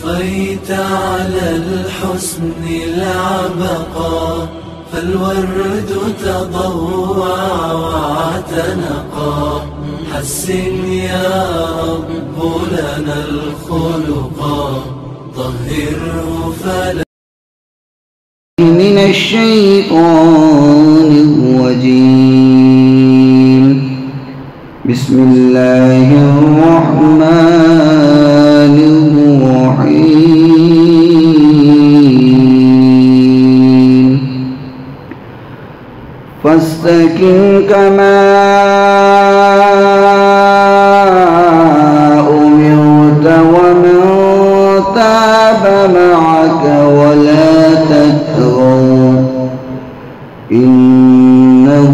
أضفيت على الحسن العبقى، فالورد تضوع واعتنقا. حسن يا رب لنا الخلقا، طهره فلا من الشيطان الرجيم. بسم الله الرحمن الرحيم. فاستقم كما أمرت ومن تاب معك ولا تطغوا إنه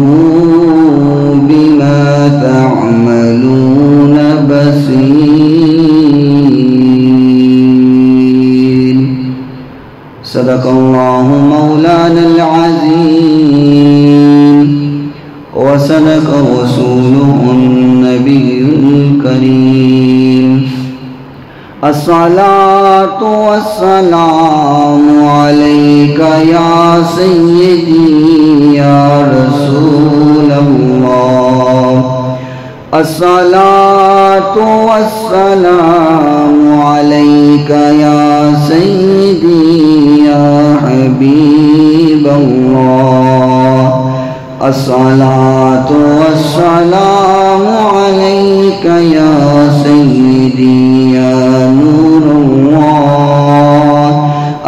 بما تعملون بصير. صدق الله مولانا العظيم وصدق رسوله النبي الكريم. الصلاة والسلام عليك يا سيدي يا رسول الله. الصلاة والسلام عليك يا سيدي يا حبيب الله. الصلاة والسلام عليك يا سيدي يا نور الله.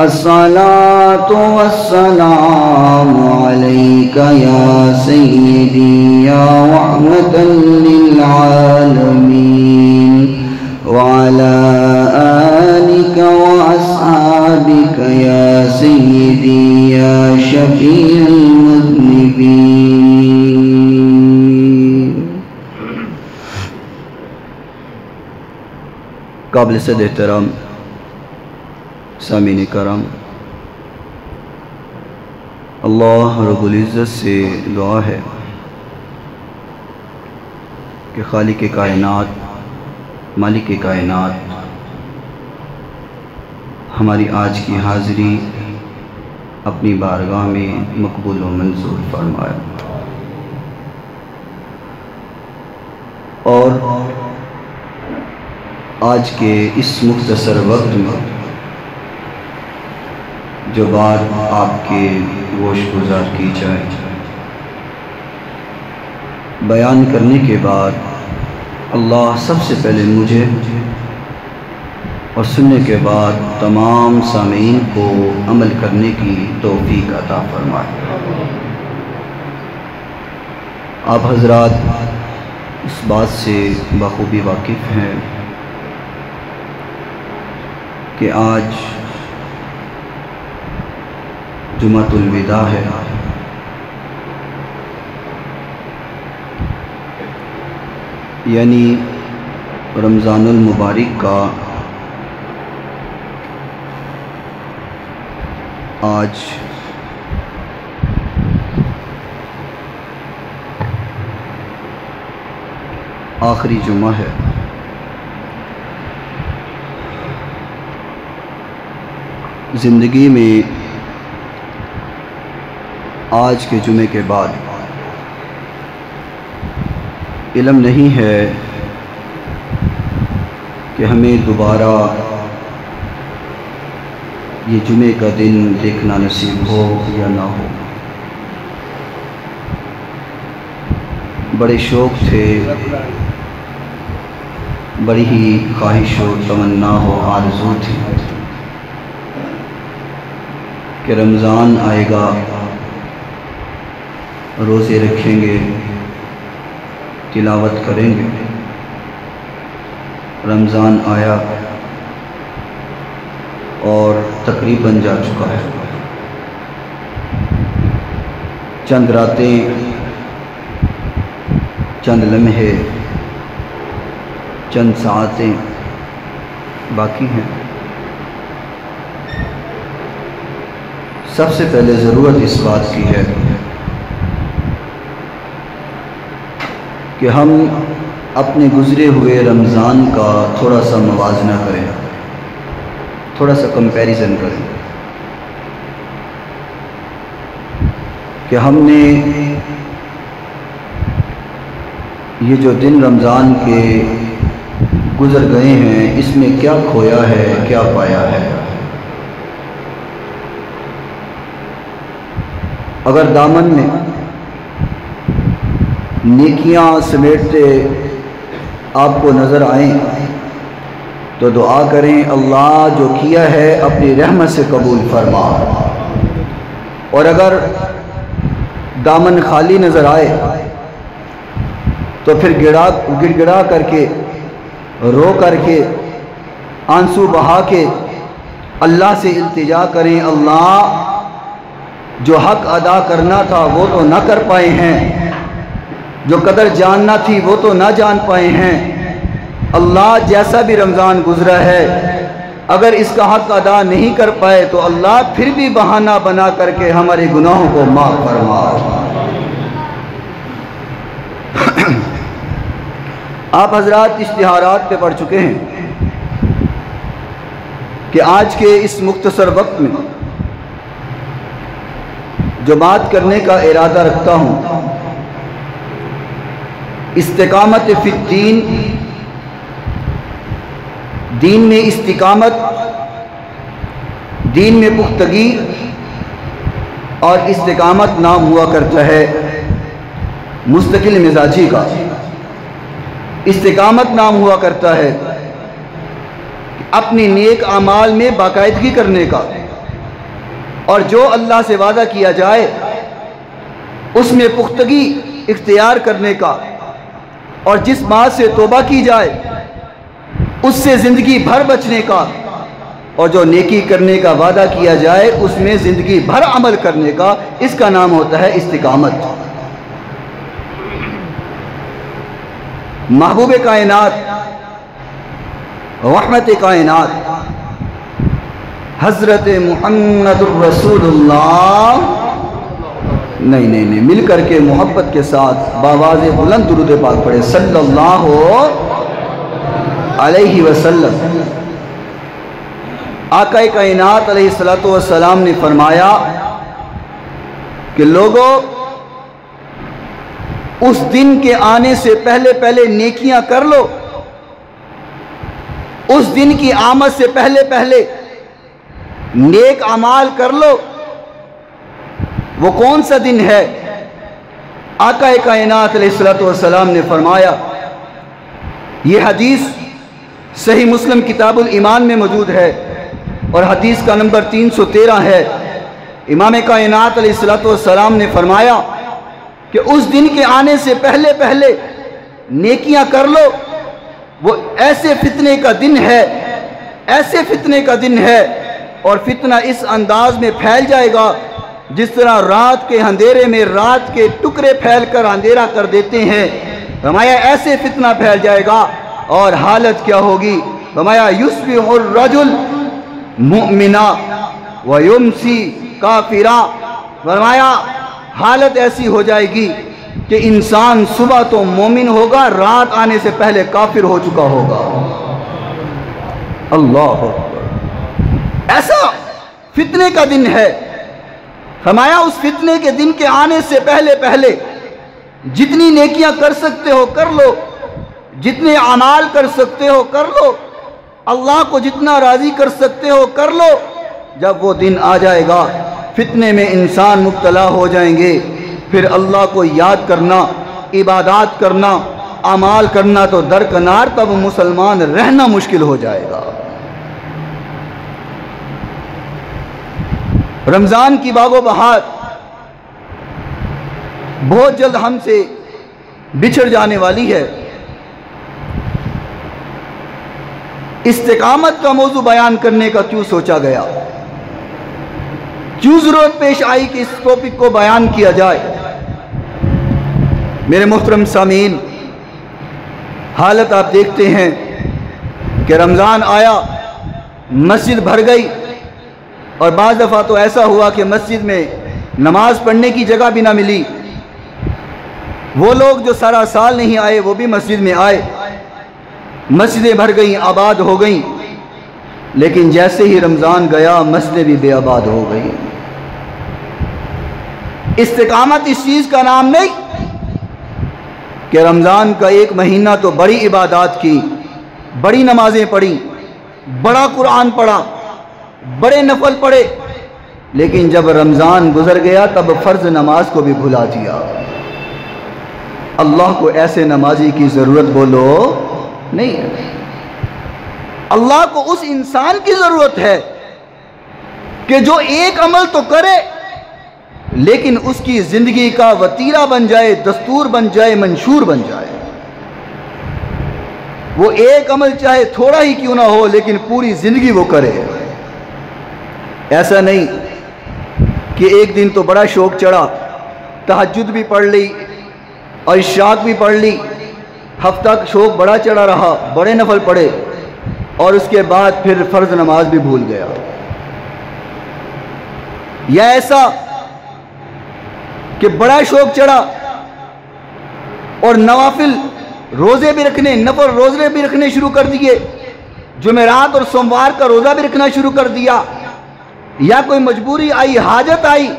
الصلاة والسلام عليك يا سيدي يا رحمة للعالمين، وعلى آلك وأصحابك يا سيدي يا شفيع المذنبين. قابل صد احترام سامعین کرام، اللہ رب العزت سے دعا ہے کہ خالق کائنات، مالک کائنات ہماری آج کی حاضری اپنی بارگاہ میں مقبول و منظور فرمائے، اور آج کے اس مختصر وقت میں جو بات آپ کے گوش گزار کی جائے، بیان کرنے کے بعد اللہ سب سے پہلے مجھے اور سننے کے بعد تمام سامعین کو عمل کرنے کی توفیق عطا فرمائے۔ آپ حضرات اس بات سے بخوبی واقف ہیں کہ آج جمعۃ الوداع ہے، یعنی رمضان المبارک کا آج آخری جمعہ ہے۔ زندگی میں آج کے جمعے کے بعد علم نہیں ہے کہ ہمیں دوبارہ یہ جمعے کا دن دیکھنا نصیب ہو یا نہ ہو۔ بڑے شوق تھے، بڑی ہی خواہش و تمنا و آرزو تھی کہ رمضان آئے گا، روزے رکھیں گے، تلاوت کریں گے۔ رمضان آیا اور تقریباً جا چکا ہے۔ چند راتیں، چند لمحے، چند ساعتیں باقی ہیں۔ سب سے پہلے ضرورت اس بات کی ہے کہ ہم اپنے گزرے ہوئے رمضان کا تھوڑا سا موازنہ کریں۔ تھوڑا سا کمپیریزن کریں کہ ہم نے یہ جو دن رمضان کے گزر گئے ہیں اس میں کیا کھویا ہے، کیا پایا ہے۔ اگر دامن میں نیکیاں سمیٹتے آپ کو نظر آئیں تو دعا کریں اللہ جو کیا ہے اپنی رحمت سے قبول فرما، اور اگر دامن خالی نظر آئے تو پھر گڑ گڑا کر کے، رو کر کے، آنسو بہا کے اللہ سے التجا کریں اللہ جو حق ادا کرنا تھا وہ تو نہ کر پائے ہیں، جو قدر جاننا تھی وہ تو نہ جان پائے ہیں، اللہ جیسا بھی رمضان گزرا ہے اگر اس کا حق ادا نہیں کر پائے تو اللہ پھر بھی بہانہ بنا کر کے ہمارے گناہوں کو معاف فرما۔ آپ حضرات اشتہارات پہ پڑھ چکے ہیں کہ آج کے اس مختصر وقت میں جو بات کرنے کا ارادہ رکھتا ہوں استقامت فی الدین، دین میں استقامت، دین میں پختگی، اور استقامت نام ہوا کرتا ہے مستقل مزاجی کا، استقامت نام ہوا کرتا ہے اپنی نیک اعمال میں باقاعدگی کرنے کا، اور جو اللہ سے وعدہ کیا جائے اس میں پختگی اختیار کرنے کا، اور جس بات سے توبہ کی جائے اس سے زندگی بھر بچنے کا، اور جو نیکی کرنے کا وعدہ کیا جائے اس میں زندگی بھر عمل کرنے کا، اس کا نام ہوتا ہے استقامت۔ محبوب کائنات، رحمت کائنات حضرت محمد الرسول اللہ، نہیں مل کر کے محبت کے ساتھ باواز بلند درود پاک پڑھے صلی اللہ علیہ وسلم۔ آقا کائنات علیہ السلام نے فرمایا کہ لوگوں اس دن کے آنے سے پہلے پہلے نیکیاں کر لو، اس دن کی آمد سے پہلے پہلے نیک اعمال کر لو۔ وہ کون سا دن ہے؟ آقا کائنات علیہ السلام نے فرمایا، یہ حدیث صحیح مسلم کتاب الایمان میں موجود ہے اور حدیث کا نمبر 313 ہے۔ امام کائنات علیہ السلام نے فرمایا کہ اس دن کے آنے سے پہلے پہلے نیکیاں کر لو، وہ ایسے فتنے کا دن ہے، ایسے فتنے کا دن ہے، اور فتنہ اس انداز میں پھیل جائے گا جس طرح رات کے اندھیرے میں رات کے ٹکڑے پھیل کر اندھیرا کر دیتے ہیں۔ فرمایا ایسے فتنہ پھیل جائے گا، اور حالت کیا ہوگی؟ فرمایا یصبح الرجل مؤمنا ویمسی کافرا، فرمایا حالت ایسی ہو جائے گی کہ انسان صبح تو مومن ہوگا، رات آنے سے پہلے کافر ہو چکا ہوگا۔ اللہ اکبر، ایسا فتنے کا دن ہے۔ فرمایا اس فتنے کے دن کے آنے سے پہلے پہلے جتنی نیکیاں کر سکتے ہو کر لو، جتنے اعمال کر سکتے ہو کر لو، اللہ کو جتنا راضی کر سکتے ہو کر لو۔ جب وہ دن آ جائے گا فتنے میں انسان مبتلا ہو جائیں گے، پھر اللہ کو یاد کرنا، عبادات کرنا، اعمال کرنا تو درکنار، تب مسلمان رہنا مشکل ہو جائے گا۔ رمضان کی باغ و بہار بہت جلد ہم سے بچھڑ جانے والی ہے۔ استقامت کا موضوع بیان کرنے کا کیوں سوچا گیا؟ کیوں ضرورت پیش آئی کہ اس ٹاپک کو بیان کیا جائے؟ میرے محترم سامعین، حالت آپ دیکھتے ہیں کہ رمضان آیا، مسجد بھر گئی، اور بعض دفعہ تو ایسا ہوا کہ مسجد میں نماز پڑھنے کی جگہ بھی نہ ملی۔ وہ لوگ جو سارا سال نہیں آئے وہ بھی مسجد میں آئے، مسجدیں بھر گئیں، آباد ہو گئیں۔ لیکن جیسے ہی رمضان گیا مسجدیں بھی بے آباد ہو گئی۔ استقامت اس چیز کا نام نہیں کہ رمضان کا ایک مہینہ تو بڑی عبادات کی، بڑی نمازیں پڑھی، بڑا قرآن پڑھا، بڑے نفل پڑھے، لیکن جب رمضان گزر گیا تب فرض نماز کو بھی بھلا دیا۔ اللہ کو ایسے نمازی کی ضرورت بولو نہیں ہے۔ اللہ کو اس انسان کی ضرورت ہے کہ جو ایک عمل تو کرے لیکن اس کی زندگی کا وتیرہ بن جائے، دستور بن جائے، منشور بن جائے۔ وہ ایک عمل چاہے تھوڑا ہی کیوں نہ ہو لیکن پوری زندگی وہ کرے۔ ایسا نہیں کہ ایک دن تو بڑا شوق چڑھا، تہجد بھی پڑھ لی اور عشاء بھی پڑھ لی، ہفتہ شوق بڑا چڑھا رہا، بڑے نفل پڑھے، اور اس کے بعد پھر فرض نماز بھی بھول گیا۔ یا ایسا کہ بڑا شوق چڑھا اور نوافل روزے بھی رکھنے، نفل روزے بھی رکھنے شروع کر دیے، جمعرات اور سوموار کا روزہ بھی رکھنا شروع کر دیا، یا کوئی مجبوری آئی، حاجت آئی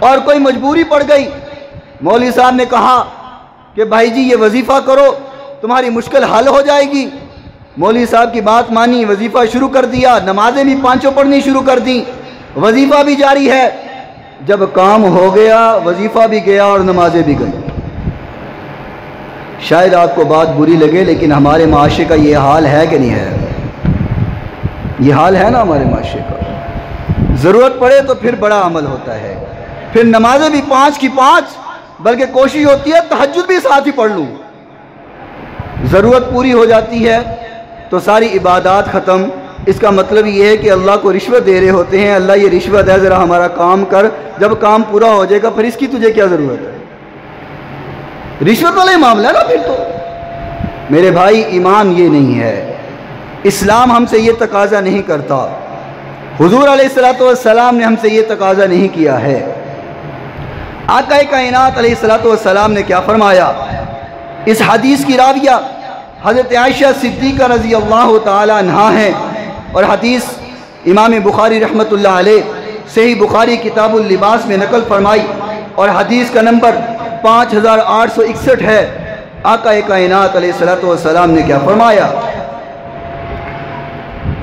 اور کوئی مجبوری پڑ گئی، مولوی صاحب نے کہا کہ بھائی جی یہ وظیفہ کرو تمہاری مشکل حل ہو جائے گی، مولوی صاحب کی بات مانی، وظیفہ شروع کر دیا، نمازیں بھی پانچوں پڑھنی شروع کر دیں، وظیفہ بھی جاری ہے۔ جب کام ہو گیا وظیفہ بھی گیا اور نمازیں بھی گئیں۔ شاید آپ کو بات بری لگے لیکن ہمارے معاشرے کا یہ حال ہے کہ نہیں ہے؟ یہ حال ہے نا ہمارے معاشرے کا۔ ضرورت پڑے تو پھر بڑا عمل ہوتا ہے، پھر نمازیں بھی 5 کی 5، بلکہ کوشش ہوتی ہے تہجد بھی ساتھ ہی پڑھ لوں۔ ضرورت پوری ہو جاتی ہے تو ساری عبادات ختم۔ اس کا مطلب یہ ہے کہ اللہ کو رشوت دے رہے ہوتے ہیں، اللہ یہ رشوت ہے ذرا ہمارا کام کر، جب کام پورا ہو جائے گا پھر اس کی تجھے کیا ضرورت ہے؟ رشوت والا ہی معاملہ ہے نا پھر تو۔ میرے بھائی ایمان یہ نہیں ہے، اسلام ہم سے یہ تقاضا نہیں کرتا، حضور علیہ السلام نے ہم سے یہ تقاضا نہیں کیا ہے۔ آقا کائنات علیہ السلام نے کیا فرمایا؟ اس حدیث کی راویہ حضرت عائشہ صدیقہ رضی اللہ تعالی عنہا ہیں، اور حدیث امام بخاری رحمت اللہ علیہ صحیح بخاری کتاب اللباس میں نقل فرمائی، اور حدیث کا نمبر 5861 ہے۔ آقا کائنات علیہ السلام نے کیا فرمایا؟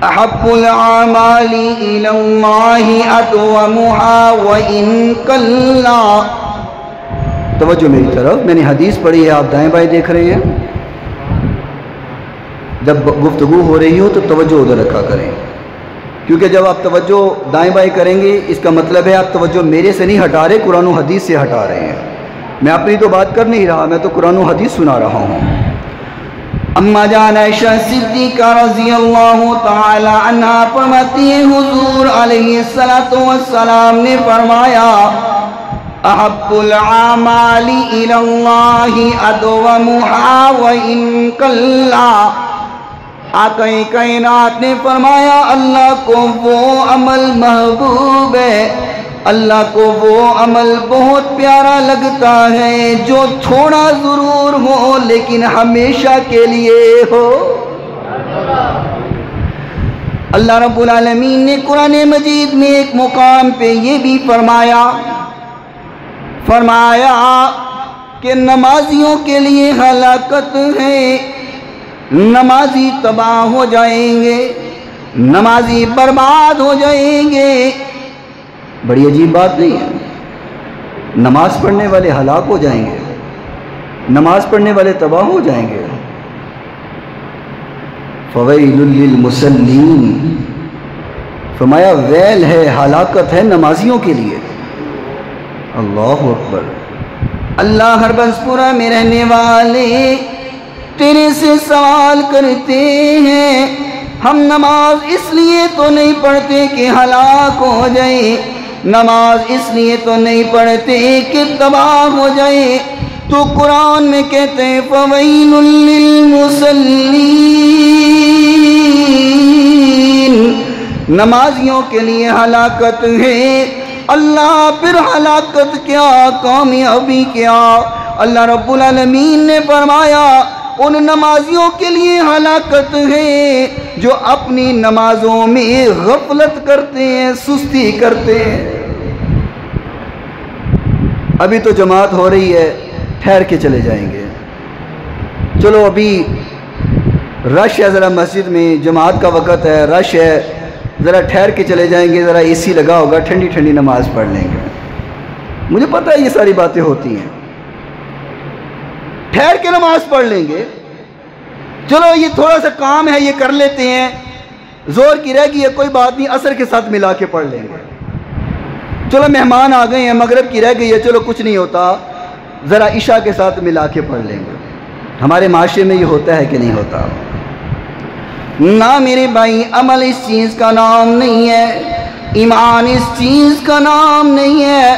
احب الاعمال الى اللہ ادومها وان قل۔ توجہ میری طرف، میں نے حدیث پڑھی ہے، آپ دائیں بائیں دیکھ رہے ہیں، جب گفتگو ہو رہی ہو تو توجہ ادھر رکھا کریں، کیونکہ جب آپ توجہ دائیں بائیں کریں گے اس کا مطلب ہے آپ توجہ میرے سے نہیں ہٹا رہے، قرآن و حدیث سے ہٹا رہے ہیں۔ میں اپنی تو بات کر نہیں رہا، میں تو قرآن و حدیث سنا رہا ہوں۔ اما جان عائشہ صدیقہ رضی اللہ تعالی عنہ فرماتی ہیں حضور علیہ السلام نے فرمایا احب الاعمال الى اللہ ادومها وان قل۔ آقا کائنات نے فرمایا اللہ کو وہ عمل محبوب ہے، اللہ کو وہ عمل بہت پیارا لگتا ہے جو تھوڑا ضرور ہو لیکن ہمیشہ کے لیے ہو۔ اللہ رب العالمین نے قرآن مجید میں ایک مقام پہ یہ بھی فرمایا کہ نمازیوں کے لیے ہلاکت ہے، نمازی تباہ ہو جائیں گے، نمازی برباد ہو جائیں گے۔ بڑی عجیب بات نہیں ہے؟ نماز پڑھنے والے ہلاک ہو جائیں گے، نماز پڑھنے والے تباہ ہو جائیں گے۔ فویل للمصلین، فرمایا ویل ہے، ہلاکت ہے نمازیوں کے لیے۔ اللہ اکبر۔ اللہ ہر بنسپورہ میں رہنے والے تیرے سے سوال کرتے ہیں، ہم نماز اس لیے تو نہیں پڑھتے کہ ہلاک ہو جائے، نماز اس لیے تو نہیں پڑھتے کہ تباہ ہو جائے۔ تو قرآن میں کہتے ہیں فویل للمصلین، نمازیوں کے لیے ہلاکت ہے۔ اللہ پھر ہلاکت کیا، کامیابی کیا؟ اللہ رب العالمین نے فرمایا ان نمازیوں کے لیے ہلاکت ہے جو اپنی نمازوں میں غفلت کرتے ہیں، سستی کرتے ہیں۔ ابھی تو جماعت ہو رہی ہے، ٹھہر کے چلے جائیں گے، چلو ابھی رش ہے ذرا مسجد میں، جماعت کا وقت ہے، رش ہے، ذرا ٹھہر کے چلے جائیں گے، ذرا اے سی لگا ہوگا، ٹھنڈی ٹھنڈی نماز پڑھ لیں گے۔ مجھے پتہ ہے یہ ساری باتیں ہوتی ہیں، ٹھہر کے نماز پڑھ لیں گے، چلو یہ تھوڑا سا کام ہے یہ کر لیتے ہیں، زور کی رہ گئی ہے کوئی بات نہیں، عصر کے ساتھ ملا کے پڑھ لیں گے، چلو مہمان آ گئے ہیں، مغرب کی رہ گئی ہے، چلو کچھ نہیں ہوتا، ذرا عشاء کے ساتھ ملا کے پڑھ لیں گے۔ ہمارے معاشرے میں یہ ہوتا ہے کہ نہیں ہوتا؟ نہ میرے بھائی، عمل اس چیز کا نام نہیں ہے، ایمان اس چیز کا نام نہیں ہے،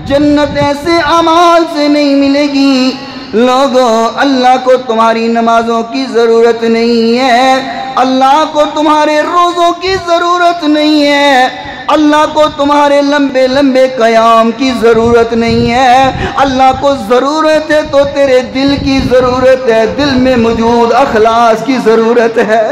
جنت ایسے اعمال سے نہیں ملے گی۔ لوگوں، اللہ کو تمہاری نمازوں کی ضرورت نہیں ہے، اللہ کو تمہارے روزوں کی ضرورت نہیں ہے، اللہ کو تمہارے لمبے لمبے قیام کی ضرورت نہیں ہے، اللہ کو ضرورت ہے تو تیرے دل کی ضرورت ہے، دل میں موجود اخلاص کی ضرورت ہے۔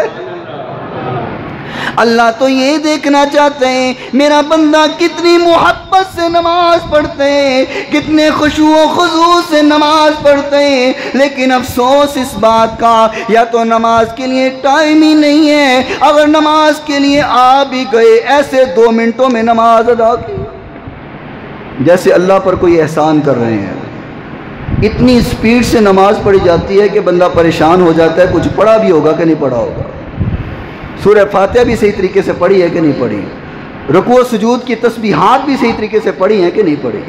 اللہ تو یہ دیکھنا چاہتے ہیں میرا بندہ کتنی محبت سے نماز پڑھتے ہیں، کتنے خشوع و خضوع سے نماز پڑھتے ہیں، لیکن افسوس اس بات کا یا تو نماز کے لیے ٹائم ہی نہیں ہے، اگر نماز کے لیے آ بھی گئے ایسے 2 منٹوں میں نماز ادا کی، جیسے اللہ پر کوئی احسان کر رہے ہیں۔ اتنی سپیڈ سے نماز پڑھی جاتی ہے کہ بندہ پریشان ہو جاتا ہے، کچھ پڑھا بھی ہوگا کہ نہیں پڑھا ہوگا، سورہ فاتحہ بھی صحیح طریقے سے پڑھی ہے کہ نہیں پڑھی، رکوع و سجود کی تسبیحات بھی صحیح طریقے سے پڑھی ہیں کہ نہیں پڑھی۔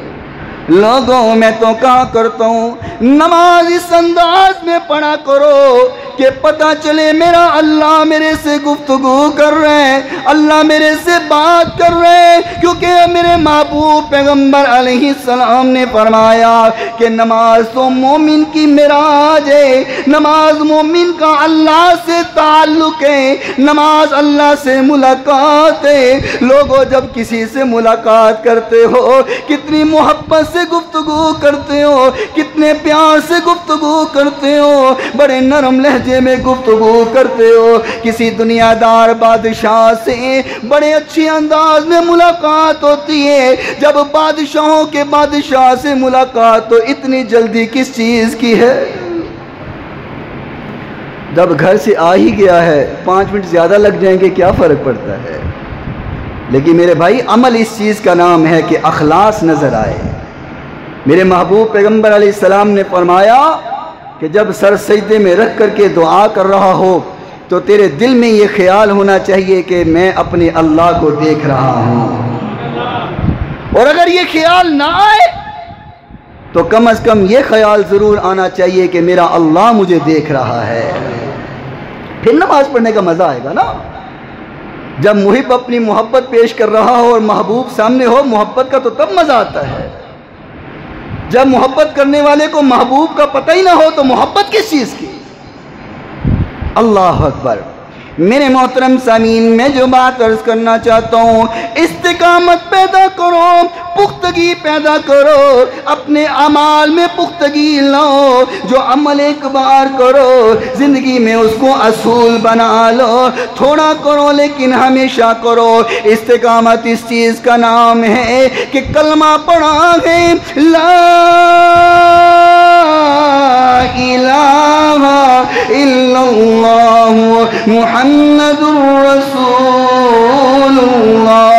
لوگوں، میں تو کہا کرتا ہوں نماز اس انداز میں پڑھا کرو کہ پتہ چلے میرا اللہ میرے سے گفتگو کر رہے ہیں، اللہ میرے سے بات کر رہے ہیں، کیونکہ میرے محبوب پیغمبر علیہ السلام نے فرمایا کہ نماز تو مومن کی معراج ہے، نماز مومن کا اللہ سے تعلق ہے، نماز اللہ سے ملاقات ہے۔ لوگوں، جب کسی سے ملاقات کرتے ہو کتنی محبت سے گفتگو کرتے ہو، کتنے پیار سے گفتگو کرتے ہو، بڑے نرم لہجے میں گفتگو کرتے ہو۔ کسی دنیا دار بادشاہ سے بڑے اچھے انداز میں ملاقات ہوتی ہے، جب بادشاہوں کے بادشاہ سے ملاقات تو اتنی جلدی کس چیز کی ہے؟ جب گھر سے آ ہی گیا ہے 5 منٹ زیادہ لگ جائیں گے کیا فرق پڑتا ہے؟ لیکن میرے بھائی، عمل اس چیز کا نام ہے کہ اخلاص نظر آئے۔ میرے محبوب پیغمبر علیہ السلام نے فرمایا کہ جب سر سجدے میں رکھ کر کے دعا کر رہا ہو تو تیرے دل میں یہ خیال ہونا چاہیے کہ میں اپنے اللہ کو دیکھ رہا ہوں، اور اگر یہ خیال نہ آئے تو کم از کم یہ خیال ضرور آنا چاہیے کہ میرا اللہ مجھے دیکھ رہا ہے۔ پھر نماز پڑھنے کا مزہ آئے گا نا، جب محب اپنی محبت پیش کر رہا ہو اور محبوب سامنے ہو، محبت کا تو تب مزہ آتا ہے۔ جب محبت کرنے والے کو محبوب کا پتہ ہی نہ ہو تو محبت کس چیز کی؟ اللہ اکبر۔ میرے محترم سامعین، میں جو بات عرض کرنا چاہتا ہوں، استقامت پیدا کرو، پختگی پیدا کرو، اپنے اعمال میں پختگی لاؤ۔ جو عمل ایک بار کرو زندگی میں اس کو اصول بنا لو، تھوڑا کرو لیکن ہمیشہ کرو۔ استقامت اس چیز کا نام ہے کہ کلمہ پڑھا ہے لا الہ الا اللہ محمد رسول اللہ۔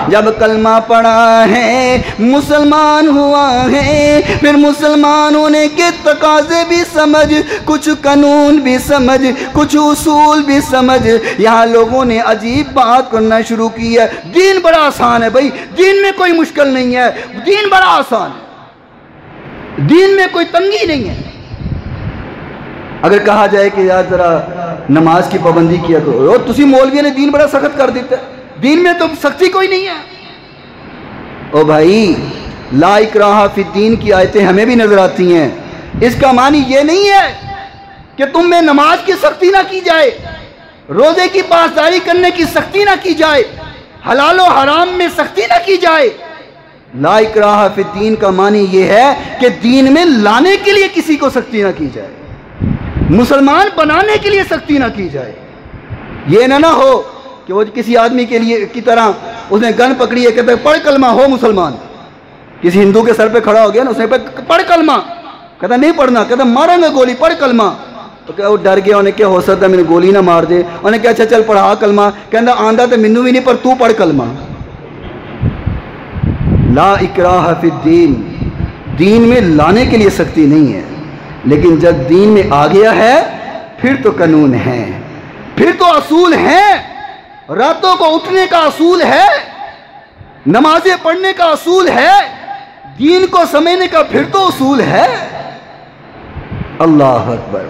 جب کلمہ پڑھا ہے، مسلمان ہوا ہے، پھر مسلمان ہونے کے تقاضے بھی سمجھ، کچھ قانون بھی سمجھ، کچھ اصول بھی سمجھ۔ یہاں لوگوں نے عجیب بات کرنا شروع کی ہے، دین بڑا آسان ہے بھائی، دین میں کوئی مشکل نہیں ہے، دین بڑا آسان ہے، دین میں کوئی تنگی نہیں ہے۔ اگر کہا جائے کہ یار ذرا نماز کی پابندی کیا کرو، اور تسی مولویوں نے دین بڑا سخت کر دیتا ہے، دین میں تو سختی کوئی نہیں ہے۔ او بھائی، لا اکراہ فی الدین کی آیتیں ہمیں بھی نظر آتی ہیں، اس کا معنی یہ نہیں ہے کہ تم میں نماز کی سختی نہ کی جائے، روزے کی پاسداری کرنے کی سختی نہ کی جائے، حلال و حرام میں سختی نہ کی جائے، لا اکراہ فی الدین کا معنی یہ ہے کہ دین میں لانے کے لیے کسی کو سختی نہ کی جائے، مسلمان بنانے کے لیے سختی نہ کی جائے۔ یہ نہ ہو کہ وہ کسی آدمی کے لیے کی طرح اس نے گن پکڑی ہے، کہتے ہیں پڑھ کلمہ ہو مسلمان۔ کسی ہندو کے سر پہ کھڑا ہو گیا نا، اس نے پڑھ کلمہ، کہتا نہیں پڑھنا، کہتا ماریں گے گولی، پڑھ کلمہ۔ تو کہ وہ ڈر گیا، انہیں کیا ہو سکتا میں نے گولی نہ مار دے، انہیں کہا اچھا چل پڑھا کلمہ، کہتا آندہ تو مینوں بھی نہیں پر تو پڑھ کلمہ۔ لا اکراہ فی الدین، دین میں لانے کے لیے سختی نہیں ہے، لیکن جب دین میں آ گیا ہے پھر تو قانون ہے، پھر تو اصول ہیں۔ راتوں کو اٹھنے کا اصول ہے، نمازیں پڑھنے کا اصول ہے، دین کو سمجھنے کا پھر تو اصول ہے۔ اللہ اکبر۔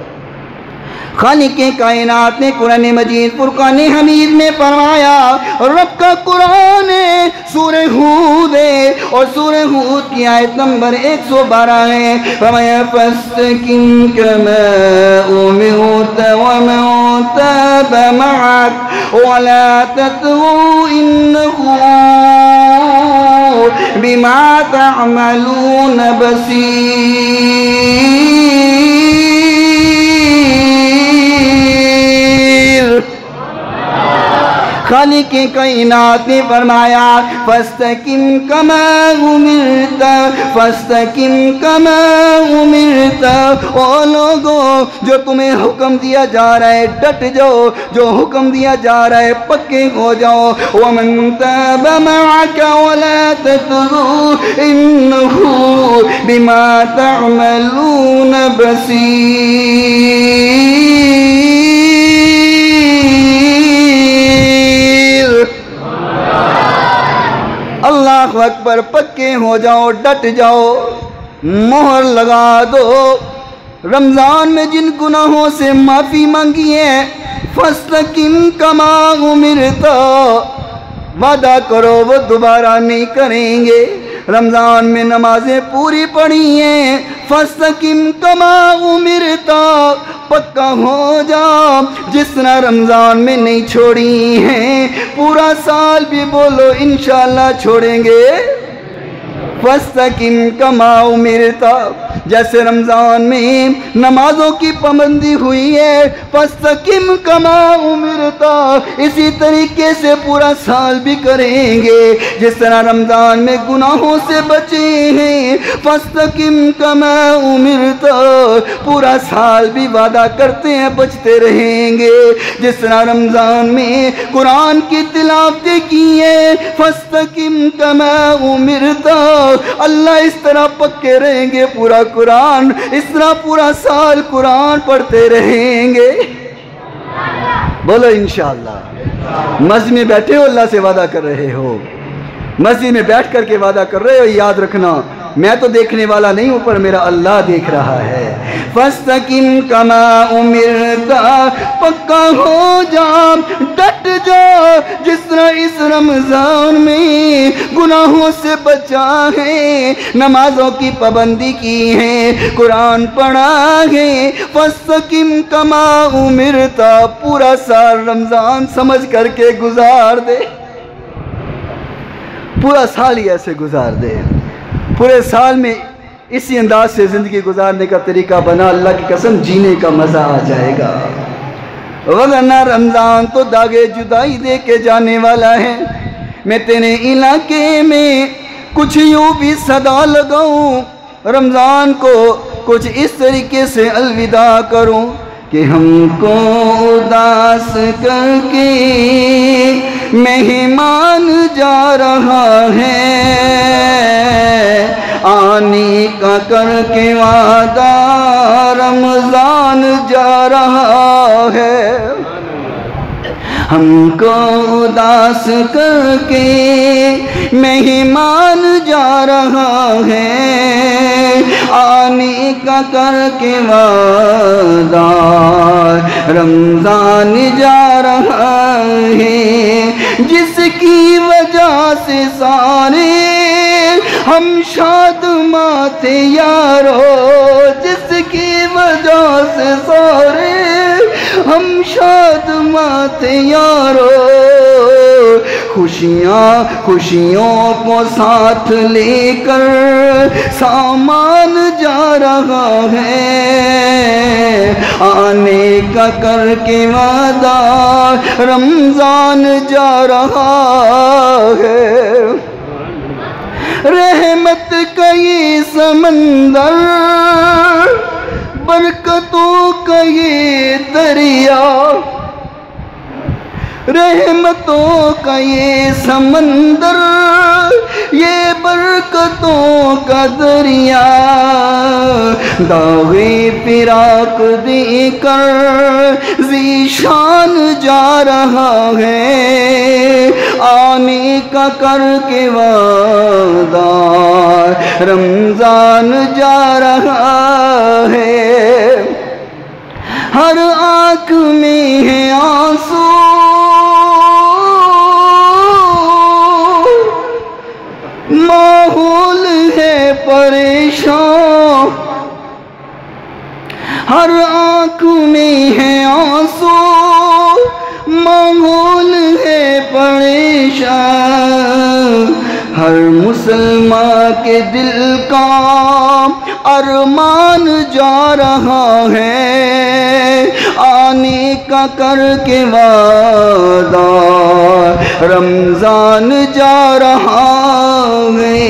خالق کائنات نے قرآن مجید فرقان حمید میں فرمایا، رب کا قرآن ہے، سورہ ہود ہے، اور سورہ ہود کی آیت نمبر 112 ہے۔ فرمایا فاستقم کما امرت ومن تاب معك ولا تطغوا انه بما تعملون بصیر۔ خالق کائنات نے فرمایا فاستقم کما امرت، فاستقم کما امرت۔ او لوگو جو تمہیں حکم دیا جا رہا ہے ڈٹ جاؤ، جو حکم دیا جا رہا ہے پکے ہو جاؤ۔ ومن تاب معك ولا تطغوا انه بما تعملون بصیر۔ اللہ اکبر، پکے ہو جاؤ، ڈٹ جاؤ، مہر لگا دو۔ رمضان میں جن گناہوں سے معافی مانگی ہے فاستقم کما امرت، وعدہ کرو وہ دوبارہ نہیں کریں گے۔ رمضان میں نمازیں پوری پڑھی ہیں، فاستقم کما امرت، پکا ہو جا جس طرح رمضان میں نہیں چھوڑی ہیں پورا سال بھی بولو انشاءاللہ چھوڑیں گے۔ فاستقم کما امرت، جیسے رمضان میں نمازوں کی پابندی ہوئی ہے فاستقم کما امرت، اسی طریقے سے پورا سال بھی کریں گے۔ جس طرح رمضان میں گناہوں سے بچے ہیں فاستقم کما امرت، پورا سال بھی وعدہ کرتے ہیں بچتے رہیں گے۔ جس طرح رمضان میں قرآن کی تلاوت کی ہے فاستقم کما امرت، اللہ اس طرح پکے رہیں گے پورا قرآن، اس طرح پورا سال قرآن پڑھتے رہیں گے۔ بولو انشاءاللہ۔ مسجد میں بیٹھے ہو اللہ سے وعدہ کر رہے ہو، مسجد میں بیٹھ کر کے وعدہ کر رہے ہو، یاد رکھنا میں تو دیکھنے والا نہیں ہوں پر میرا اللہ دیکھ رہا ہے۔ فاستقم کما امرت، پکا ہو جا، ڈٹ جا جس طرح اس رمضان میں گناہوں سے بچا ہے، نمازوں کی پابندی کی ہے، قرآن پڑھا ہے۔ فاستقم کما امرت، پورا سال رمضان سمجھ کر کے گزار دے، پورا سال ہی ایسے گزار دے، پورے سال میں اسی انداز سے زندگی گزارنے کا طریقہ بنا، اللہ کی قسم جینے کا مزہ آ جائے گا۔ وگرنہ رمضان تو داغے جدائی دے کے جانے والا ہے۔ میں تیرے علاقے میں کچھ یوں بھی صدا لگاؤں، رمضان کو کچھ اس طریقے سے الوداع کروں کہ ہم کو اداس کر کے مہمان جا رہا ہے، آنے کا کر کے وعدہ رمضان جا رہا ہے۔ ہم کو اداس کر کے مہمان جا رہا ہے، آنے کا کر کے وعدہ رمضان جا رہا ہے، جس کی وجہ سے سارے ہم شاد ماتے یارو، جس کی وجہ سے سارے ہم شاد ماتے یارو، خوشیوں کو ساتھ لے کر سامان جا رہا ہے، آنے کا کر کے وعدہ رمضان جا رہا ہے۔ رحمت کا یہ سمندر، برکتوں کا یہ دریا، رحمتوں کا یہ سمندر، یہ برکتوں کا دریا، داغِ فراق دے کر ذیشان جا رہا ہے، آنے کا کر کے وعدہ رمضان جا رہا ہے۔ ہر آنکھ میں ہے آنسو، ماحول ہے پریشان، ہر آنکھ میں ہے آنسو، ماحول ہے پریشان، ہر مسلمان کے دل کا ارمان جا رہا ہے، آنے کا کر کے وعدہ رمضان جا رہا ہے۔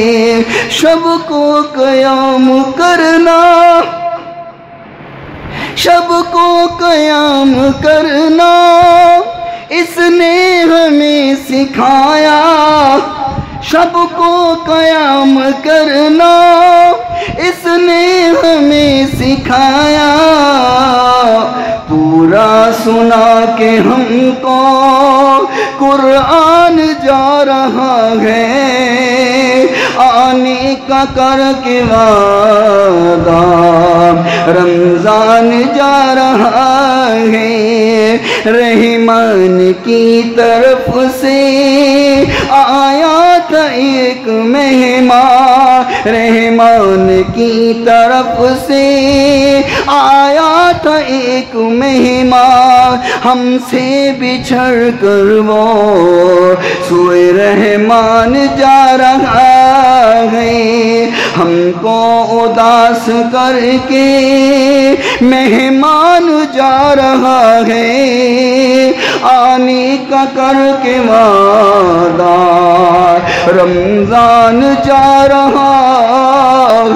شب کو قیام کرنا، شب کو قیام کرنا اس نے ہمیں سکھایا، شب کو قیام کرنا اس نے ہمیں سکھایا، پورا سنا کے ہم کو قرآن جا رہا ہے، آنے کا کر کے وعدہ رمضان جا رہا ہے۔ رحمان کی طرف سے آیا تھا ایک مہمان، رحمان کی طرف سے آیا تھا ایک مہمان، ہم سے بچھڑ کر وہ سوئے رحمان جا رہا ہے، ہم کو اداس کر کے مہمان جا رہا ہے، آنے کا کر کے وعدہ رمضان جا رہا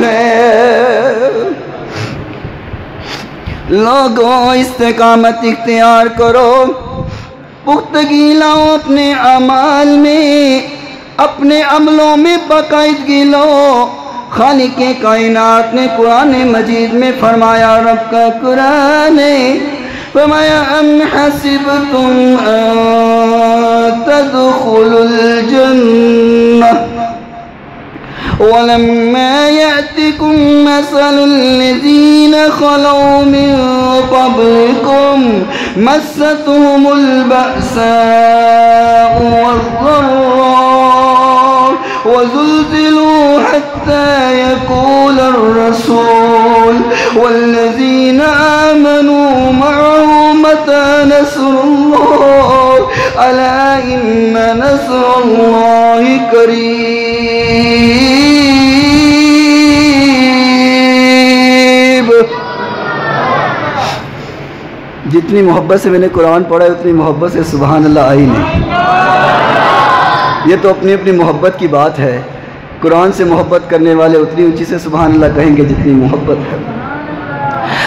ہے۔ لوگوں استقامت اختیار کرو، پختگی لاؤ اپنے اعمال میں، اپنے عملوں میں باقاعدگی لو۔ خالق کائنات نے قرآن مجید میں فرمایا، رب کا قرآن نے فرمایا، ام حسبتم ان تدخلوا الجنہ ولما يأتكم مثل الذين خلوا من قبلكم مستهم البأساء والضراء وزلزلوا حتى يقول الرسول والذين آمنوا معه متى نصر الله ألا إن نصر الله قريب۔ جتنی محبت سے میں نے قرآن پڑھا ہے اتنی محبت سے سبحان اللہ آئی نہیں۔ یہ تو اپنی اپنی محبت کی بات ہے، قرآن سے محبت کرنے والے اتنی اونچی سے سبحان اللہ کہیں گے جتنی محبت ہے۔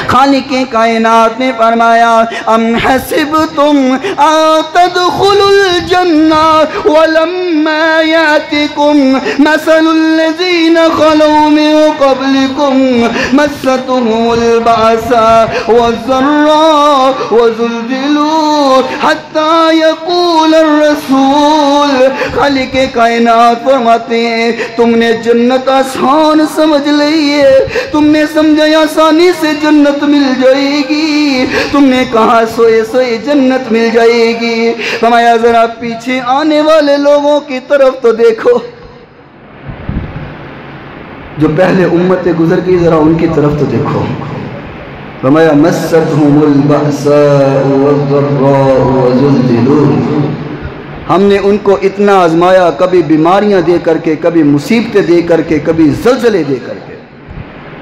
خالق کائنات نے فرمایا، ام حسبتم ان تدخلوا الجنہ ولما یاتکم مثل الذین خلوا من قبلکم مستهم البأساء والضراء وزلزلوا حتى يقول الرسول۔ خالق کائنات فرماتے ہیں، تم نے جنت آسان سمجھ لی ہے، تم نے سمجھا آسانی سے جنت مل جائے گی، تم نے کہا سوئے سوئے جنت مل جائے گی۔ فرمایا ذرا پیچھے آنے والے لوگوں کی طرف تو دیکھو، جو پہلے امتیں گزر گئی، ذرا ان کی طرف تو دیکھو۔ فرمایا مستهم البأساء والضراء وزلزلوا، ہم نے ان کو اتنا آزمایا، کبھی بیماریاں دے کر کے، کبھی مصیبتیں دے کر کے، کبھی زلزلے دے کر کے،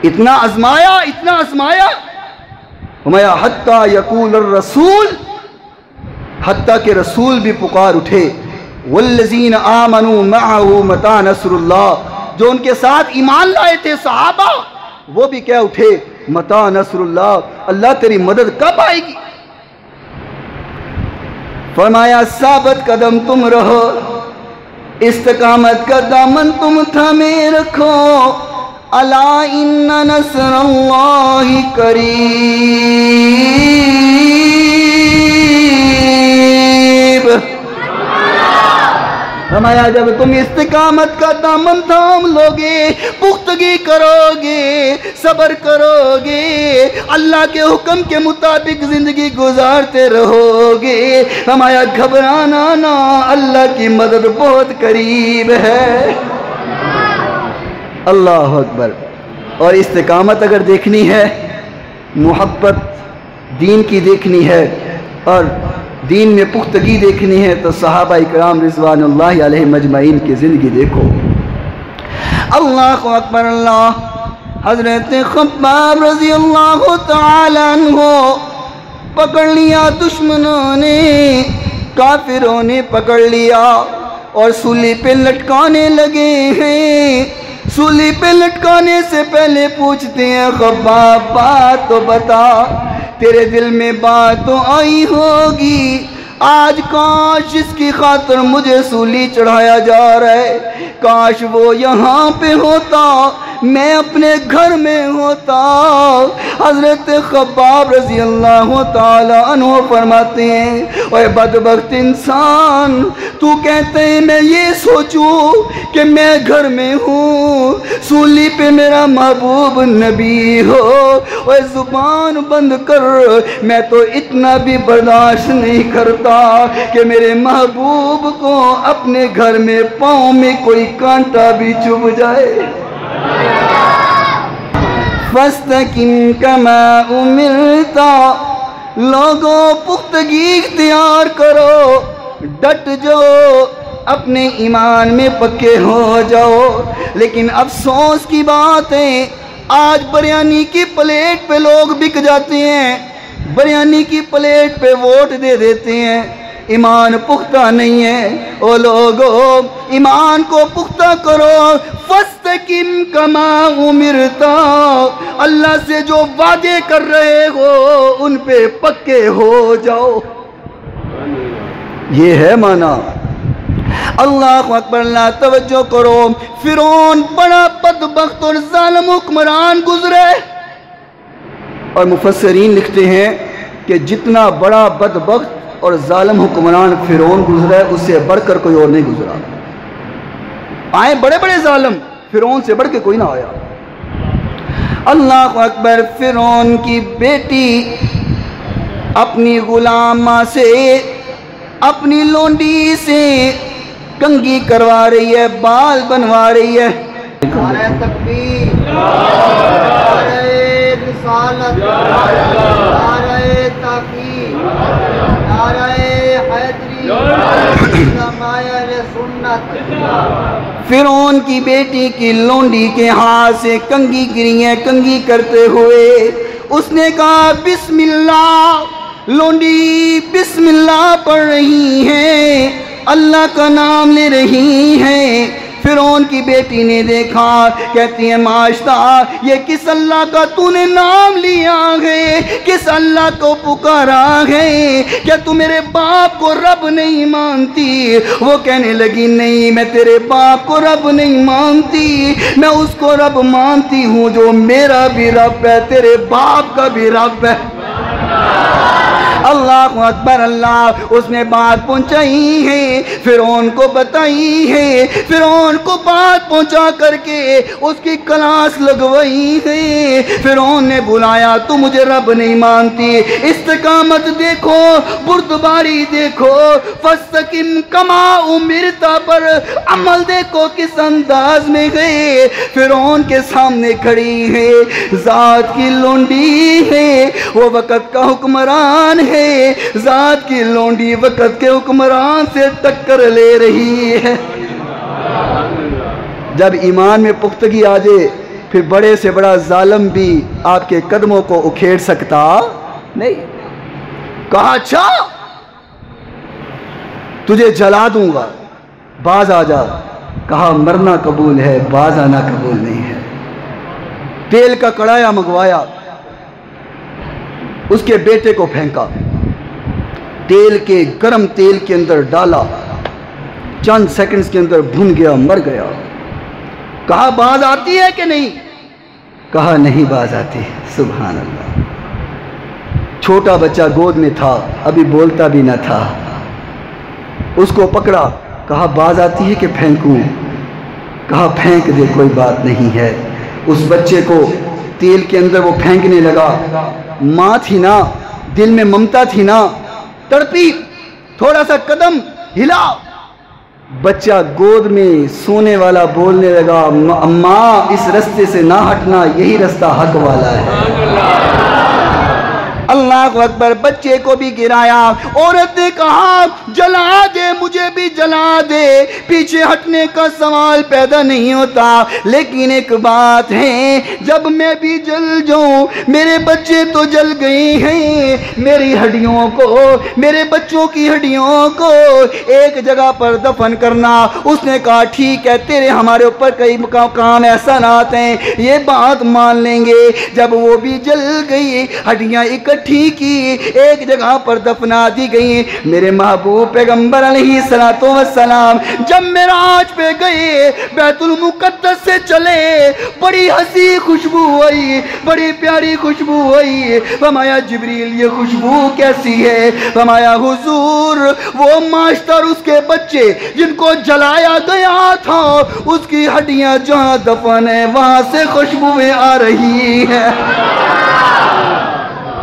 اتنا آزمایا، اتنا آزمایا۔ ہمایا حتیٰ یقول الرسول، حتیٰ کہ رسول بھی پکار اٹھے، والذین آمنوا معه متى نصر اللہ، جو ان کے ساتھ ایمان لائے تھے صحابہ، وہ بھی کیا اٹھے، متى نصر اللہ، اللہ تیری مدد کب آئے گی؟ فرمایا ثابت قدم تم رہو، استقامت کا دامن تم تھامے رکھو، الا ان نصر اللہ قریب۔ فرمایا جب تم استقامت کا دامن تھام لوگے، پختگی کرو گے، صبر کرو گے، اللہ کے حکم کے مطابق زندگی گزارتے رہو گے، فرمایا گھبرانا نہ، اللہ کی مدد بہت قریب ہے۔ اللہ اکبر۔ اور استقامت اگر دیکھنی ہے، محبت دین کی دیکھنی ہے، اور دین میں پختگی دیکھنی ہے، تو صحابہ اکرام رضوان اللہ علیہ مجمعین کی زندگی دیکھو۔ اللہ اکبر اللہ۔ حضرت خباب رضی اللہ تعالیٰ عنہ پکڑ لیا دشمنوں نے، کافروں نے پکڑ لیا اور سولی پہ لٹکانے لگے ہیں۔ سولی پہ لٹکانے سے پہلے پوچھتے ہیں خباب بات تو بتا، تیرے دل میں بات تو آئی ہوگی، آج کاش اس کی خاطر مجھے سولی چڑھایا جا رہا ہے، کاش وہ یہاں پہ ہوتا، میں اپنے گھر میں ہوتا۔ حضرت خباب رضی اللہ تعالی عنہ فرماتے ہیں، اے بدبخت انسان، تو کہتے ہیں میں یہ سوچوں کہ میں گھر میں ہوں، سولی پہ میرا محبوب نبی ہو، اے زبان بند کر، میں تو اتنا بھی برداشت نہیں کرتا کہ میرے محبوب کو اپنے گھر میں پاؤں میں کوئی کانٹا بھی چبھ جائے۔ فَاسْتَقِمْ كَمَا أُمِرْتَ، لوگوں پختگی اختیار کرو، ڈٹ جاؤ، اپنے ایمان میں پکے ہو جاؤ۔ لیکن افسوس کی بات ہے، آج بریانی کی پلیٹ پہ لوگ بک جاتے ہیں، بریانی کی پلیٹ پہ ووٹ دے دیتے ہیں، ایمان پختہ نہیں ہے۔ او لوگو ایمان کو پختہ کرو، فَاسْتَقِمْ كَمَا أُمِرْتَ، اللہ سے جو وعدے کر رہے ہو ان پہ پکے ہو جاؤ۔ یہ ہے معنی۔ اللہ اکبر اللہ۔ توجہ کرو، فرعون بڑا بدبخت اور ظالم حکمران گزرے، اور مفسرین لکھتے ہیں کہ جتنا بڑا بدبخت اور ظالم حکمران فرعون گزرا ہے، اس سے بڑھ کر کوئی اور نہیں گزرا۔ آئے بڑے بڑے ظالم، فرعون سے بڑھ کے کوئی نہ آیا۔ اللہ اکبر۔ فرعون کی بیٹی اپنی غلامہ سے، اپنی لونڈی سے کنگھی کروا رہی ہے، بال بنوا رہی ہے۔ نعرہ تکبیر، نعرہ رسالت، نعرہ تحقیق، نعرہ حیدری، سمایر سنت۔ فرعون کی بیٹی کی لونڈی کے ہاتھ سے کنگھی گری ہے، کنگھی کرتے ہوئے اس نے کہا بسم اللہ۔ لونڈی بسم اللہ پڑھ رہی ہے، اللہ کا نام لے رہی ہے۔ فرعون کی بیٹی نے دیکھا، کہتی ہے معاشتا، یہ کس اللہ کا تو نے نام لیا ہے، کس اللہ کو پکارا ہے، کیا تو میرے باپ کو رب نہیں مانتی؟ وہ کہنے لگی نہیں، میں تیرے باپ کو رب نہیں مانتی، میں اس کو رب مانتی ہوں جو میرا بھی رب ہے، تیرے باپ کا بھی رب ہے۔ اللہ اکبر اللہ۔ اس نے بات پہنچائی ہے، فرعون کو بتائی ہے، فرعون کو بات پہنچا کر کے اس کی کلاس لگوائی ہے۔ فرعون نے بلایا، تو مجھے رب نہیں مانتی، استقامت دیکھو، بردباری دیکھو، فَاسْتَقِمْ كَمَا أُمِرْتَ پر عمل دیکھو کس انداز میں گئے۔ فرعون کے سامنے کھڑی ہے، ذات کی لونڈی ہے، وہ وقت کا حکمران ہے، ہے ذات کی لونڈی وقت کے حکمران سے ٹکر لے رہی ہے۔ جب ایمان میں پختگی آ جائے پھر بڑے سے بڑا ظالم بھی آپ کے قدموں کو اکھیڑ سکتا نہیں۔ کہا اچھا تجھے جلا دوں گا، باز آ جا۔ کہا مرنا قبول ہے، باز آنا قبول نہیں ہے۔ تیل کا کڑایا منگوایا، اس کے بیٹے کو پھینکا، تیل کے گرم تیل کے اندر ڈالا، چند سیکنڈز کے اندر بھن گیا، مر گیا۔ کہا باز آتی ہے کہ نہیں؟ کہا نہیں باز آتی۔ سبحان اللہ۔ چھوٹا بچہ گود میں تھا، ابھی بولتا بھی نہ تھا، اس کو پکڑا، کہا باز آتی ہے کہ پھینکوں؟ کہا پھینک دے، کوئی بات نہیں ہے۔ اس بچے کو تیل کے اندر وہ پھینکنے لگا۔ ماں تھی نا، دل میں ممتا تھی نا، تڑپی، تھوڑا سا قدم ہلا، بچہ گود میں سونے والا بولنے لگا اماں اس رستے سے نہ ہٹنا، یہی رستہ حق والا ہے۔ اللہ اکبر۔ بچے کو بھی گرایا، عورت نے کہا جلا دے، مجھے بھی جلا دے، پیچھے ہٹنے کا سوال پیدا نہیں ہوتا، لیکن ایک بات ہے، جب میں بھی جل جاؤں، میرے بچے تو جل گئے ہیں، میری ہڈیوں کو، میرے بچوں کی ہڈیوں کو ایک جگہ پر دفن کرنا۔ اس نے کہا ٹھیک ہے، تیرے ہمارے اوپر کئی کام احسانات ہیں، یہ بات مان لیں گے۔ جب وہ بھی جل گئی، ہڈیاں اکٹھی کی، ایک جگہ پر دفنا دی گئی۔ میرے محبوب پیغمبر علیہ السلام جب معراج پہ گئے، بیت المقدس سے چلے، بڑی حسی خوشبو آئی، بڑی پیاری خوشبو آئی۔ فرمایا جبریل یہ خوشبو کیسی ہے؟ فرمایا حضور وہ ماشتر اس کے بچے جن کو جلایا گیا تھا، اس کی ہڈیاں جہاں دفن ہے وہاں سے خوشبویں آ رہی ہیں۔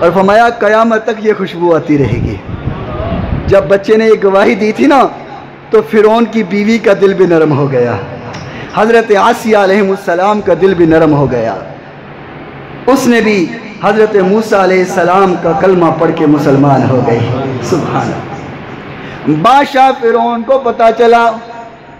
اور فرمایا قیامت تک یہ خوشبو آتی رہے گی۔ جب بچے نے یہ گواہی دی تھی نا تو فرعون کی بیوی کا دل بھی نرم ہو گیا، حضرت آسیہ علیہ السلام کا دل بھی نرم ہو گیا، اس نے بھی حضرت موسیٰ علیہ السلام کا کلمہ پڑھ کے مسلمان ہو گئی۔ سبحان اللہ۔ بادشاہ فرعون کو پتا چلا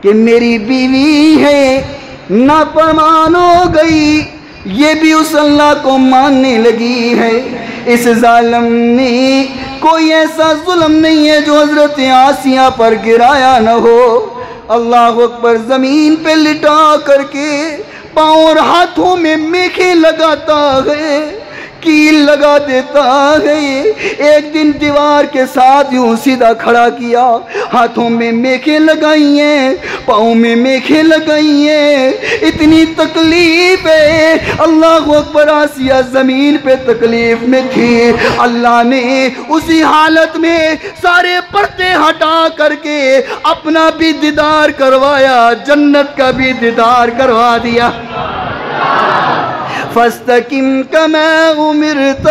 کہ میری بیوی ہے، نافرمان ہو گئی، یہ بھی اس اللہ کو ماننے لگی ہے۔ اس ظالم نے کوئی ایسا ظلم نہیں ہے جو حضرت آسیہ پر گرایا نہ ہو۔ اللہ اکبر۔ زمین پہ لٹا کر کے پاؤں اور ہاتھوں میں میخیں لگاتا ہے، کیل لگا دیتا ہے۔ ایک دن دیوار کے ساتھ یوں سیدھا کھڑا کیا، ہاتھوں میں میخیں لگائی ہیں، پاؤں میں میخیں لگائی ہیں، اتنی تکلیف ہے۔ اللہ اکبر۔ آسیہ زمین پہ تکلیف میں تھی، اللہ نے اسی حالت میں سارے پردے ہٹا کر کے اپنا بھی دیدار کروایا، جنت کا بھی دیدار کروا دیا۔ فاستقم کما امرت،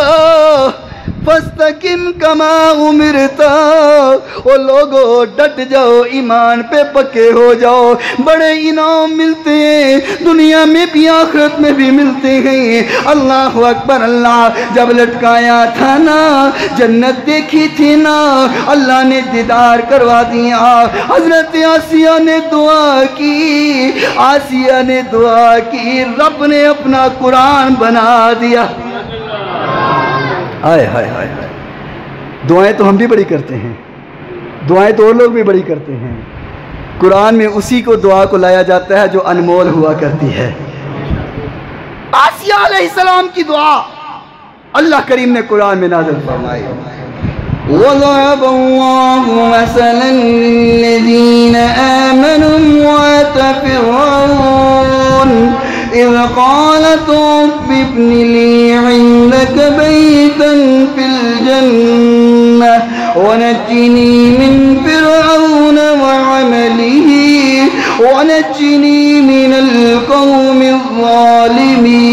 فاستقم کما امرت۔ او لوگو ڈٹ جاؤ، ایمان پہ پکے ہو جاؤ، بڑے انعام ملتے ہیں، دنیا میں بھی آخرت میں بھی ملتے ہیں۔ اللہ اکبر۔ اللہ جب لٹکایا تھا نا، جنت دیکھی تھی نا، اللہ نے دیدار کروا دیا۔ حضرت آسیہ نے دعا کی، آسیہ نے دعا کی، رب نے اپنا قرآن بنا دیا۔ آئے ہائے ہائے ہائے۔ دعائیں تو ہم بھی بڑی کرتے ہیں، دعائیں تو اور لوگ بھی بڑی کرتے ہیں، قرآن میں اسی کو دعا کو لایا جاتا ہے جو انمول ہوا کرتی ہے۔ آسیہ علیہ السلام کی دعا اللہ کریم نے قرآن میں نازل فرمائی۔ وَضَرَبَ اللَّهُ مَثَلًا لِّلَّذِينَ آمَنُوا امْرَأَتَ فِرْعَوْنَ إِذْ قَالَتْ رَبِّ ابْنِ لِي عِندَكَ بَيْتًا فِي الْجَنَّةِ وَنَجِّنِي مِنْ فِرْعَوْنَ وَعَمَلِهِ وَنَجِّنِي مِنَ الْقَوْمِ الظَّالِمِينَ۔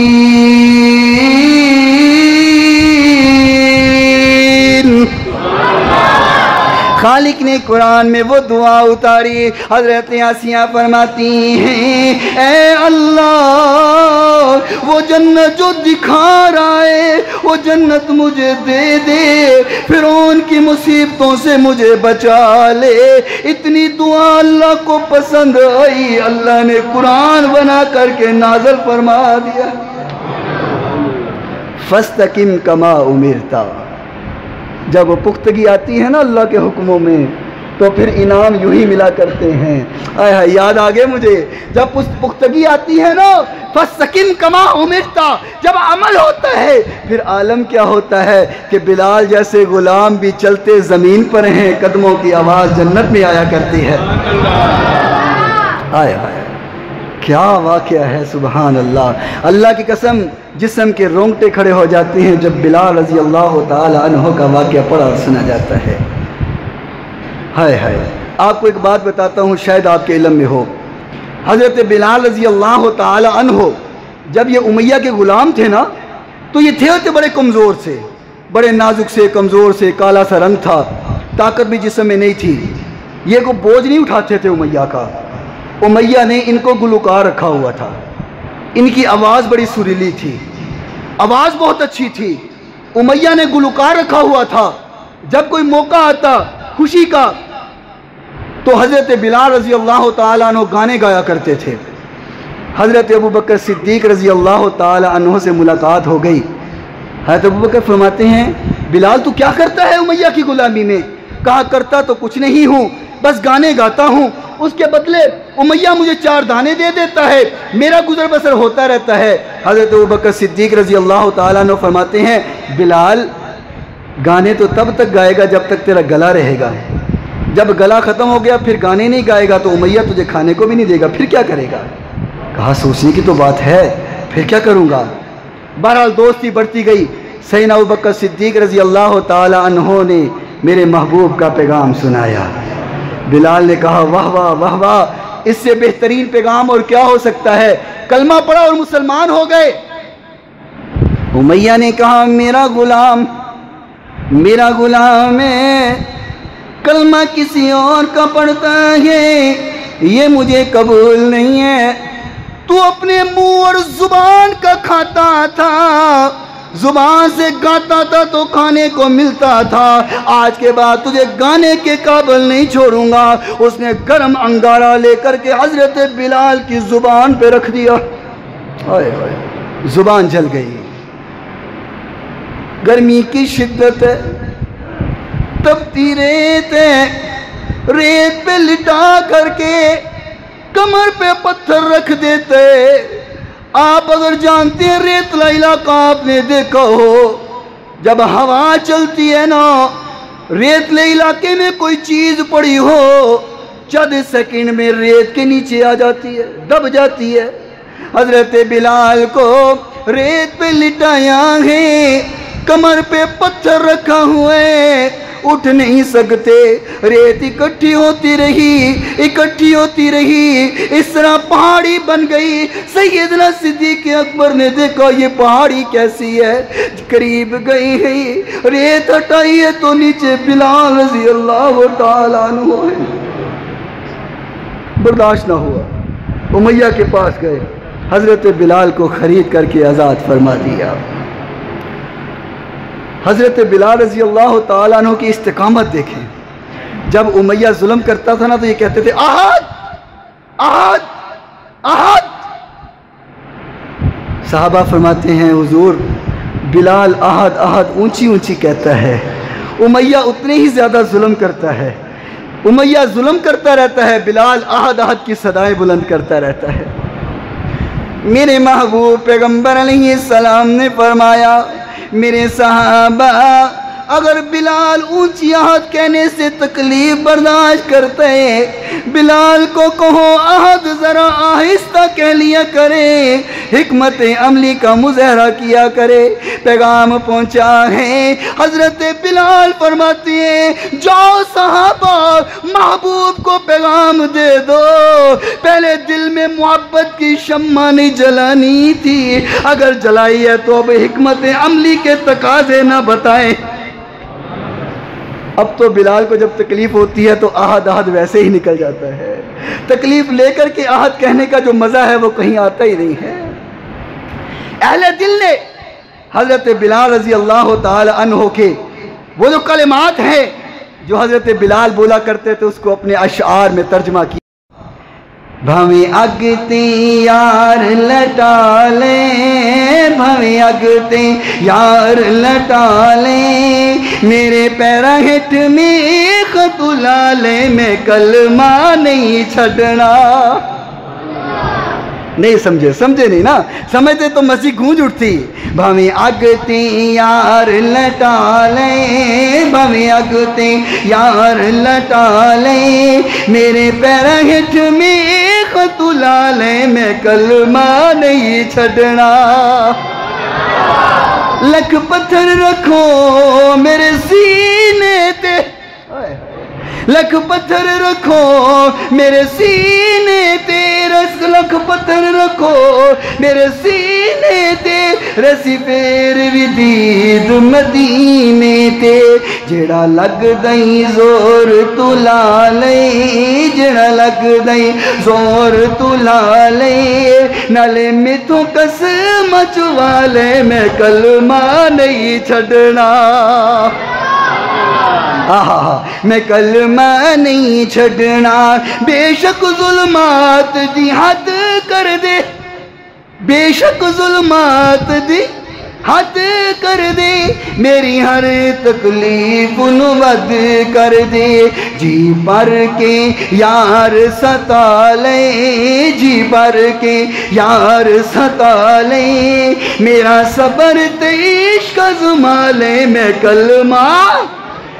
خالق نے قرآن میں وہ دعا اتاری. حضرت آسیہ فرماتی ہیں اے اللہ وہ جنت جو دکھا رہا ہے وہ جنت مجھے دے دے, فرعون کی مصیبتوں سے مجھے بچا لے. اتنی دعا اللہ کو پسند آئی, اللہ نے قرآن بنا کر کے نازل فرما دیا. فَاسْتَقِمْ كَمَا أُمِرْتَ. جب وہ پختگی آتی ہے نا اللہ کے حکموں میں تو پھر انعام یوں ہی ملا کرتے ہیں. آئے یاد آگے مجھے, جب پختگی آتی ہے نا فَاسْتَقِمْ كَمَا أُمِرْتَ, جب عمل ہوتا ہے پھر عالم کیا ہوتا ہے کہ بلال جیسے غلام بھی چلتے زمین پر ہیں, قدموں کی آواز جنت میں آیا کرتی ہے. آئے کیا واقعہ ہے, سبحان اللہ. اللہ کی قسم جسم کے رونگٹے کھڑے ہو جاتے ہیں جب بلال رضی اللہ تعالی عنہ کا واقعہ پڑھا اور سنا جاتا ہے. ہائے ہائے, آپ کو ایک بات بتاتا ہوں شاید آپ کے علم میں ہو. حضرت بلال رضی اللہ تعالی عنہ جب یہ امیہ کے غلام تھے نا تو یہ تھے بڑے کمزور سے, بڑے نازک سے, کمزور سے, کالا سا رنگ تھا, طاقت بھی جسم میں نہیں تھی. یہ کو بوجھ نہیں اٹھاتے تھے امیہ کا. امیہ نے ان کو گلوکار رکھا ہوا تھا. ان کی آواز بڑی سریلی تھی, آواز بہت اچھی تھی. امیہ نے گلوکار رکھا ہوا تھا. جب کوئی موقع آتا خوشی کا تو حضرت بلال رضی اللہ تعالیٰ عنہ گانے گایا کرتے تھے. حضرت ابوبکر صدیق رضی اللہ تعالیٰ عنہ سے ملاقات ہو گئی. حضرت ابوبکر فرماتے ہیں بلال تو کیا کرتا ہے امیہ کی غلامی میں؟ کہا کرتا تو کچھ نہیں ہوں, بس گانے گاتا ہوں, اس کے بدلے امیہ مجھے 4 دانے دے دیتا ہے, میرا گزر بسر ہوتا رہتا ہے. حضرت ابوبکر صدیق رضی اللہ تعالیٰ عنہ فرماتے ہیں بلال گانے تو تب تک گائے گا جب تک تیرا گلا رہے گا, جب گلا ختم ہو گیا پھر گانے نہیں گائے گا تو امیہ تجھے کھانے کو بھی نہیں دے گا, پھر کیا کرے گا؟ کہا سوچنے کی تو بات ہے, پھر کیا کروں گا. بہرحال دوستی بڑھتی گئی. سیدنا ابوبکر صدیق رضی اللہ تعالی عنہ نے میرے محبوب کا پیغام سنایا. بلال نے کہا واہ واہ واہ واہ, اس سے بہترین پیغام اور کیا ہو سکتا ہے, کلمہ پڑھا اور مسلمان ہو گئے. امیہ نے کہا میرا غلام ہے, کلمہ کسی اور کا پڑھتا ہے, یہ مجھے قبول نہیں ہے. تو اپنے منہ اور زبان کا کھاتا تھا, زبان سے گاتا تھا تو کھانے کو ملتا تھا, آج کے بعد تجھے گانے کے قابل نہیں چھوڑوں گا. اس نے گرم انگارہ لے کر کے حضرت بلال کی زبان پہ رکھ دیا. زبان جل گئی. گرمی کی شدت ہے, تپتی ریت ہے, ریت پہ لٹا کر کے کمر پہ پتھر رکھ دیتے. آپ اگر جانتے ہیں ریتلا علاقہ آپ نے دیکھا ہو, جب ہوا چلتی ہے نا ریتلے علاقے میں کوئی چیز پڑی ہو چند سیکنڈ میں ریت کے نیچے آ جاتی ہے, دب جاتی ہے. حضرت بلال کو ریت پہ لٹایا ہے, کمر پہ پتھر رکھا ہوا ہے, اٹھ نہیں سکتے. ریت اکٹھی ہوتی رہی, اس طرح پہاڑی بن گئی. سیدنا صدیق اکبر نے دیکھا یہ پہاڑی کیسی ہے, قریب گئی ہے, ریت ہٹائی ہے تو نیچے بلال رضی اللہ تعالیٰ عنہ ہے. برداشت نہ ہوا, امیہ کے پاس گئے, حضرت بلال کو خرید کر کے آزاد فرما دیا. حضرت بلال رضی اللہ تعالیٰ عنہ کی استقامت دیکھیں. جب امیہ ظلم کرتا تھا نا تو یہ کہتے تھے احد احد احد. صحابہ فرماتے ہیں حضور بلال احد احد اونچی اونچی کہتا ہے, امیہ اتنے ہی زیادہ ظلم کرتا ہے. امیہ ظلم کرتا رہتا ہے, بلال احد احد کی صدائیں بلند کرتا رہتا ہے. میرے محبوب پیغمبر علیہ السلام نے فرمایا میرے صحابہ اگر بلال اونچی آہت کہنے سے تکلیف برداشت کرتے بلال کو کہو عہد ذرا آہستہ کہہ لیا کرے, حکمت عملی کا مظاہرہ کیا کرے. پیغام پہنچا ہے. حضرت بلال فرماتے ہیں جاؤ صحابہ محبوب کو پیغام دے دو, پہلے دل میں محبت کی شمع نہیں جلانی تھی, اگر جلائی ہے تو اب حکمت عملی کے تقاضے نہ بتائیں. اب تو بلال کو جب تکلیف ہوتی ہے تو آہد آہد ویسے ہی نکل جاتا ہے. تکلیف لے کر کے آہد کہنے کا جو مزہ ہے وہ کہیں آتا ہی نہیں ہے. اہل دل نے حضرت بلال رضی اللہ تعالی عنہ کے وہ جو کلمات ہیں جو حضرت بلال بولا کرتے تھے اس کو اپنے اشعار میں ترجمہ کیا. بھویں اگتے یار لٹا لیں، بھویں اگتے یار لٹا لیں، میرے پیرا ہٹ میں خط لا لیں، میں کلمہ نہیں چھڑنا. نہیں سمجھے نہیں نا، سمجھتے تو مسیح گونج اٹھتی. بھویں اگتے یار لٹا لیں، بھویں اگتے یار لٹا لیں، میرے پیرا ہٹ میں خط لا لیں، میں کلمہ نہیں چھڑنا. لکھ پتھر رکھو میرے سینے تے، لکھ پتھر رکھو میرے سینے تے، لکھ پتھر رکھو میرے سینے تے، رسی پیر بھی دید مدینے تے، جڑا لگ دئی زور تو لا لئی، جڑا لگ دئی زور تو لا لئی، نالے میں تو قسم چوا لے، میں کلمہ نہیں چھڑنا. میں کلمہ نہیں چھڑنا. بے شک ظلمات دی حد کر دے، بے شک ظلمات دی حد کر دے، میری ہر تکلیف نو ود کر دے. جی پر کے یار ستا لے، جی پر کے یار ستا لے، میرا صبر تے عشق آزما لے، میں کلمہ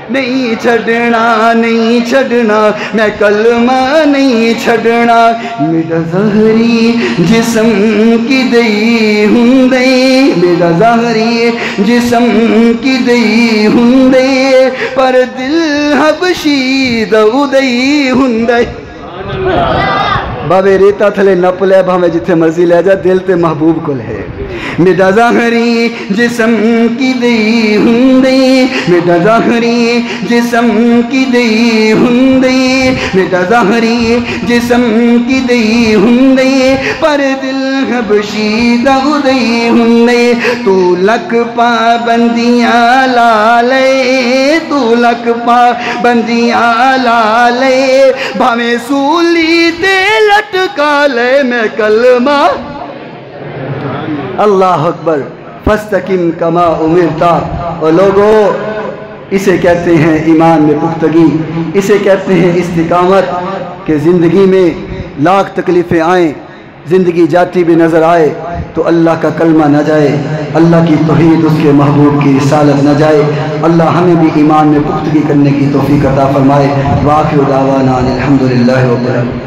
نہیں چھڑنا، نہیں چھڑنا، میں کلمہ نہیں چھڑنا. میرا ظاہری جسم کی دئی ہندے، میرا ظاہری جسم کی دئی ہندے، پر دل حبشی دو دئی ہندے. بابے ریتا تھلے نپ لے بھامے جتھے مرضی لے جا، دل تے محبوب کل ہے. میرا ظاہری جسم کی دئی ہندے، میرا ظاہری جسم کی دئی ہندے، میرا ظاہری جسم کی دئی ہندے، پر دل حبشی دو دئی ہندے. تو لک پابندیاں لا لے، تو لک پابندیاں لا لے، بھامے سولی تے لٹکا لے، میں کلمہ. اللہ اکبر. فاستقم کما امرتا. اور لوگو اسے کہتے ہیں ایمان میں پختگی، اسے کہتے ہیں استقامت، کہ زندگی میں لاکھ تکلیفیں آئیں، زندگی جاتی بھی نظر آئے تو اللہ کا کلمہ نہ جائے، اللہ کی توحید، اس کے محبوب کی رسالت نہ جائے. اللہ ہمیں بھی ایمان میں پختگی کرنے کی توفیق عطا فرمائے. وآخر دعوانا الحمدللہ رب العالمین.